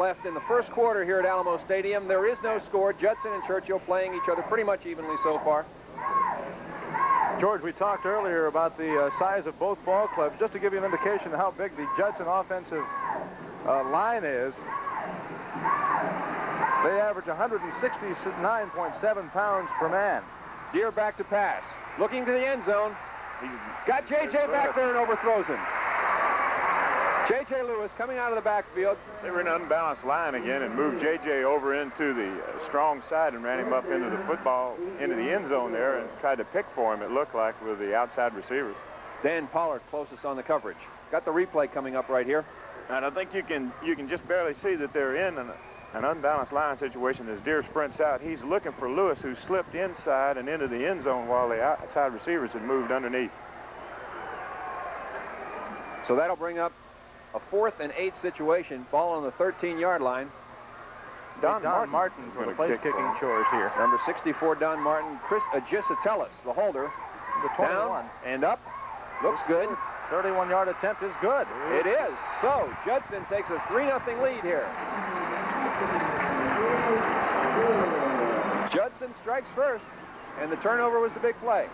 left in the first quarter here at Alamo Stadium. There is no score. Judson and Churchill playing each other pretty much evenly so far. George, we talked earlier about the size of both ball clubs. Just to give you an indication of how big the Judson offensive line is, they average 169.7 pounds per man. Deere back to pass. Looking to the end zone. He's got J.J. back there and overthrows him. J.J. Lewis coming out of the backfield. They were in an unbalanced line again and moved J.J. over into the strong side and ran him up into the end zone there and tried to pick for him, it looked like, with the outside receivers. Dan Pollard closest on the coverage. Got the replay coming up right here. And I think you can just barely see that they're in an unbalanced line situation as Deere sprints out. He's looking for Lewis, who slipped inside and into the end zone while the outside receivers had moved underneath. So that'll bring up a 4th and 8 situation. Ball on the 13-yard line. Don Martin's going to play kicking chores here. Number 64, Don Martin. Chris Agisatellis, the holder. The 21. Down and up. Looks good. 31-yard attempt is good. It is. So Judson takes a 3-0 lead here. Judson strikes first, and the turnover was the big play.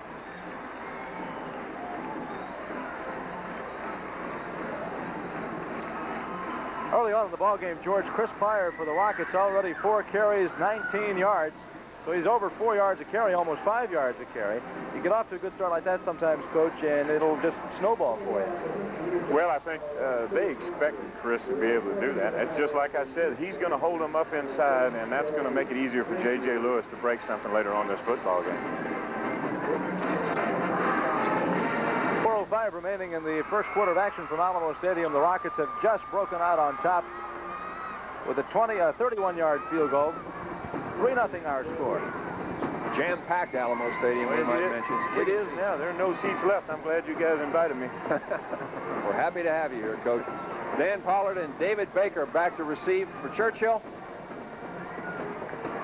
Early on in the ball game, George, Chris Pryor for the Rockets, already 4 carries, 19 yards. So he's over 4 yards a carry, almost 5 yards a carry. You get off to a good start like that sometimes, Coach, and it'll just snowball for you. Well, I think they expected Chris to be able to do that. It's just like I said, he's going to hold them up inside, and that's going to make it easier for J.J. Lewis to break something later on this football game. 4:05 remaining in the first quarter of action from Alamo Stadium. The Rockets have just broken out on top with a 31-yard field goal. 3-0 our score. Jam-packed Alamo Stadium, we might mention. It is now. There are no seats left. I'm glad you guys invited me. We're happy to have you here, Coach. Dan Pollard and David Baker back to receive for Churchill.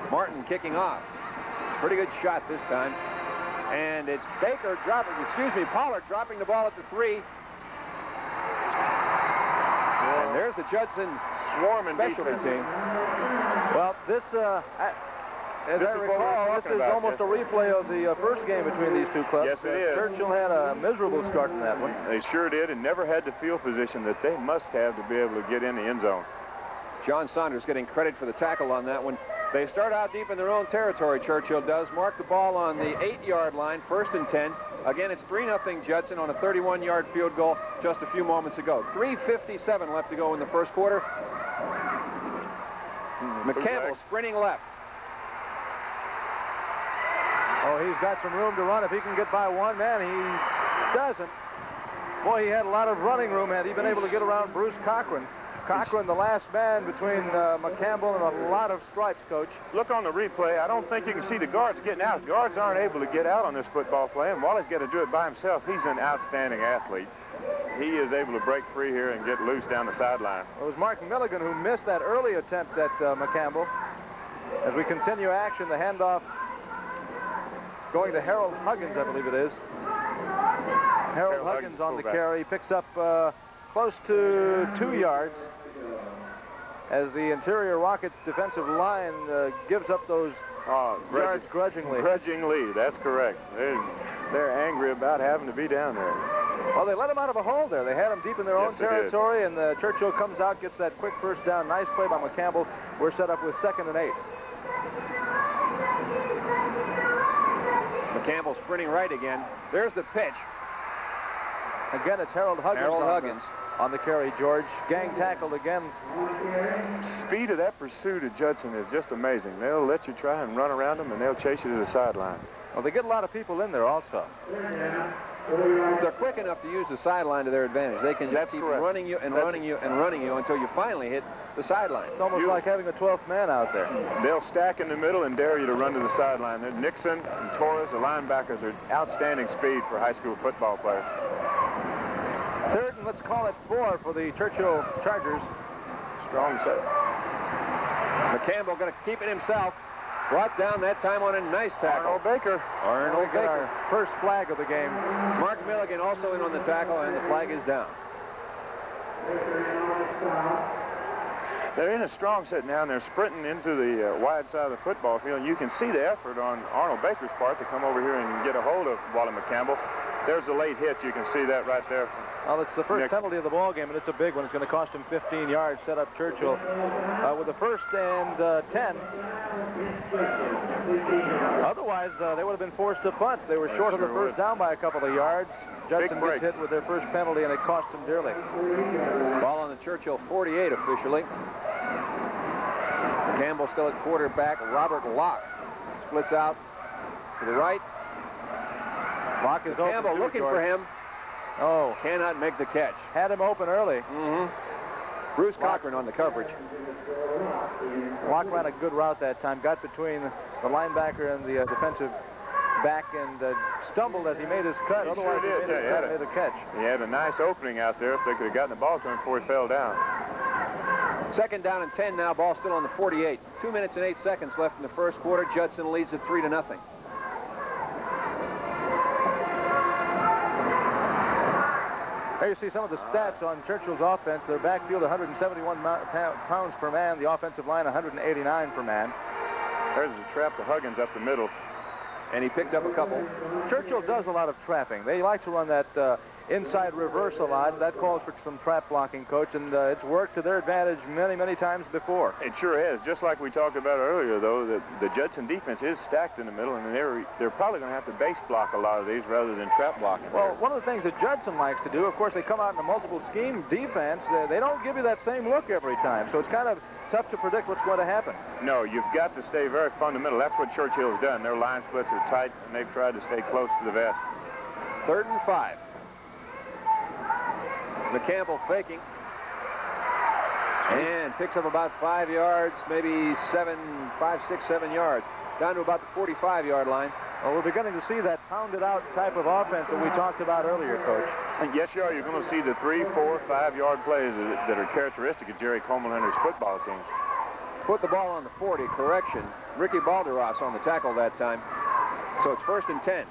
Martin kicking off. Pretty good shot this time. And it's Baker dropping, Pollard dropping the ball at the 3. And there's the Judson swarming specialty team. Well, this, as I recall, this is almost a replay of the first game between these two clubs. Yes, it is. Churchill had a miserable start in that one. They sure did, and never had the field position that they must have to be able to get in the end zone. John Saunders getting credit for the tackle on that one. They start out deep in their own territory, Churchill does. Mark the ball on the 8-yard line, 1st and 10. Again, it's 3-0 Judson on a 31-yard field goal just a few moments ago. 3:57 left to go in the first quarter. McCampbell sprinting left. Oh, he's got some room to run. If he can get by one man, he doesn't. Boy, he had a lot of running room had he been able to get around Bruce Cochran. Cochran, the last man between McCampbell and a lot of stripes, Coach. Look on the replay. I don't think you can see the guards getting out. Guards aren't able to get out on this football play, and Wally's got to do it by himself. He's an outstanding athlete. He is able to break free here and get loose down the sideline. It was Mark Milligan who missed that early attempt at McCampbell. As we continue action, the handoff going to Harold Huggins, I believe it is. Harold Huggins on the carry, picks up close to 2 yards as the interior Rockets defensive line gives up those yards grudgingly. Grudgingly, that's correct. They're angry about having to be down there. Well, they let him out of a hole there. They had him deep in their own territory, and Churchill comes out, gets that quick first down. Nice play by McCampbell. We're set up with 2nd and 8. McCampbell sprinting right again. There's the pitch. Again, it's Harold Huggins. On the carry, George. Gang tackled again. Speed of that pursuit of Judson is just amazing. They'll let you try and run around them, and they'll chase you to the sideline. Well, they get a lot of people in there also. They're quick enough to use the sideline to their advantage. They can just keep running you and running you and running you until you finally hit the sideline. It's almost like having a 12th man out there. They'll stack in the middle and dare you to run to the sideline. Nixon and Torres, the linebackers, are outstanding speed for high school football players. 3rd and let's call it 4 for the Churchill Chargers. Strong set. McCampbell going to keep it himself. Brought down that time on a nice tackle. Arnold Baker. Arnold Baker. Our first flag of the game. Mark Milligan also in on the tackle, and the flag is down. They're in a strong set now, and they're sprinting into the wide side of the football field. And you can see the effort on Arnold Baker's part to come over here and get a hold of Wally McCampbell. There's a late hit. You can see that right there. Well, it's the first penalty of the ball game, and it's a big one. It's going to cost him 15 yards. Set up Churchill with the 1st and 10. Otherwise, they would have been forced to punt. They were short of the first down by a couple of yards. Judson gets hit with their first penalty, and it cost them dearly. Ball on the Churchill 48 officially. Campbell still at quarterback. Robert Locke splits out to the right. Locke is open. Campbell looking for him. Oh, cannot make the catch. Had him open early. Bruce Cochran on the coverage. Locke ran a good route that time. Got between the linebacker and the defensive back and stumbled as he made his cut. Otherwise, he made a catch. He had a nice opening out there. If they could have gotten the ball to him before he fell down. 2nd down and 10 now. Ball still on the 48. 2 minutes and 8 seconds left in the first quarter. Judson leads it 3-0. There you see some of the stats on Churchill's offense. Their backfield, 171 pounds per man. The offensive line, 189 per man. There's a trap to Huggins up the middle. And he picked up a couple. Churchill does a lot of trapping. They like to run that inside reverse a lot. That calls for some trap blocking, Coach, and it's worked to their advantage many, many times before. It sure has. Just like we talked about earlier, though, the Judson defense is stacked in the middle, and they're probably going to have to base block a lot of these rather than trap blocking. Well, one of the things that Judson likes to do, of course, they come out in a multiple scheme defense. They don't give you that same look every time, so it's kind of tough to predict what's going to happen. No, you've got to stay very fundamental. That's what Churchill's done. Their line splits are tight, and they've tried to stay close to the vest. 3rd and 5. McCampbell faking. And picks up about 5 yards, maybe 5, 6, 7 yards. Down to about the 45-yard line. Well, we're beginning to see that pounded-out type of offense that we talked about earlier, Coach. And yes, you are. You're going to see the 3, 4, 5-yard plays that are characteristic of Jerry Coleman-Hunter's football teams. Put the ball on the 40, correction. Ricky Balderas on the tackle that time. So it's 1st and 10.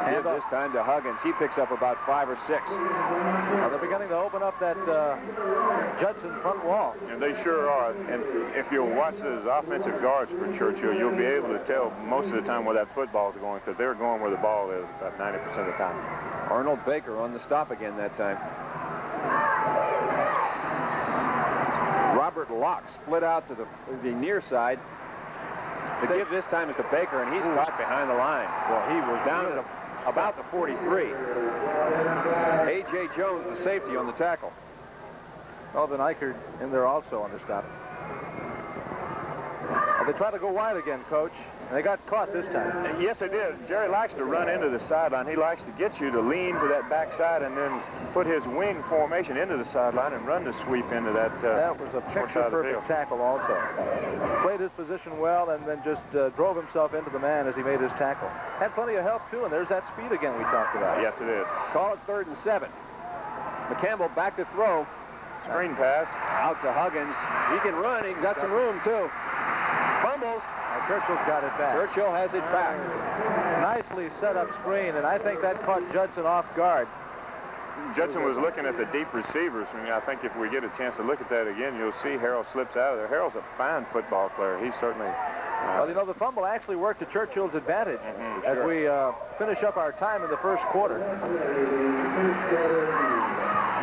And this time to Huggins. He picks up about 5 or 6. Well, they're beginning to open up that Judson front wall. And they sure are. And if you'll watch those offensive guards for Churchill, you'll be able to tell most of the time where that football is going, because they're going where the ball is about 90% of the time. Arnold Baker on the stop again that time. Robert Locke split out to the near side. The give this time is to Baker, and he's caught behind the line. Well, he was down at about the 43. A.J. Jones, the safety, on the tackle. Elvin Eichert in there also on the stop. Well, they try to go wide again, Coach. And they got caught this time. And yes, they did. Jerry likes to run into the sideline. He likes to get you to lean to that backside and then put his wing formation into the sideline and run the sweep into that. That was a picture-perfect tackle also. Played his position well and then just drove himself into the man as he made his tackle. Had plenty of help, too, and there's that speed again we talked about. Yes, it is. Call it 3rd and 7. McCampbell back to throw. Screen pass. Out to Huggins. He can run. He's got some room, too. Fumbles. Churchill's got it back. Churchill has it back. Nicely set up screen, and I think that caught Judson off guard. Judson was looking at the deep receivers. I mean, I think if we get a chance to look at that again, you'll see Harrell slips out of there. Harrell's a fine football player. He's certainly... well, you know, the fumble actually worked to Churchill's advantage as we finish up our time in the first quarter.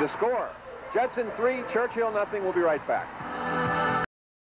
The score, Judson 3, Churchill nothing. We'll be right back.